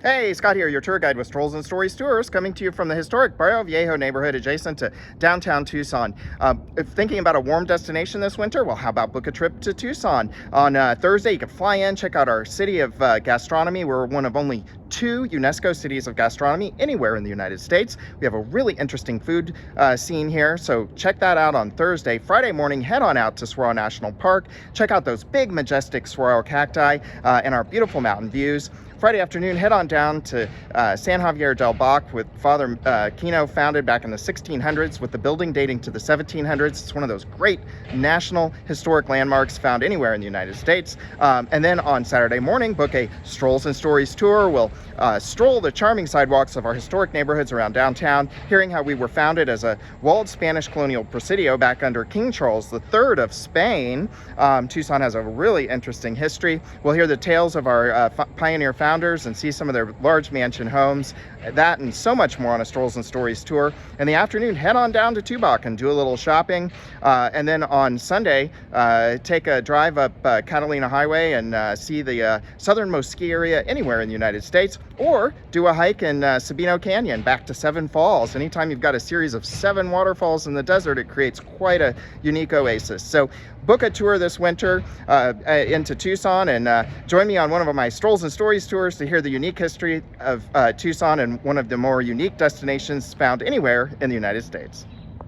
Hey, Scott here, your tour guide with Strolls and Stories Tours, coming to you from the historic Barrio Viejo neighborhood adjacent to downtown Tucson. If thinking about a warm destination this winter, well, how about book a trip to Tucson? On Thursday, you can fly in, check out our City of Gastronomy. We're one of only 2 UNESCO Cities of Gastronomy anywhere in the United States. We have a really interesting food scene here, so check that out on Thursday. Friday morning, head on out to Saguaro National Park. Check out those big, majestic Saguaro Cacti and our beautiful mountain views. Friday afternoon, head on down to San Xavier del Bac, with Father Kino, founded back in the 1600s, with the building dating to the 1700s. It's one of those great national historic landmarks found anywhere in the United States. And then on Saturday morning, book a Strolls and Stories tour. We'll stroll the charming sidewalks of our historic neighborhoods around downtown, hearing how we were founded as a walled Spanish colonial presidio back under King Charles III of Spain. Tucson has a really interesting history. We'll hear the tales of our pioneer founders and see some of their large mansion homes. That and so much more on a Strolls and Stories tour. In the afternoon, head on down to Tubac and do a little shopping. And then on Sunday, take a drive up Catalina Highway and see the southernmost ski area anywhere in the United States, or do a hike in Sabino Canyon back to 7 falls. Anytime you've got a series of 7 waterfalls in the desert, it creates quite a unique oasis. So book a tour this winter into Tucson and join me on one of my Strolls and Stories tours to hear the unique history of Tucson and one of the more unique destinations found anywhere in the United States.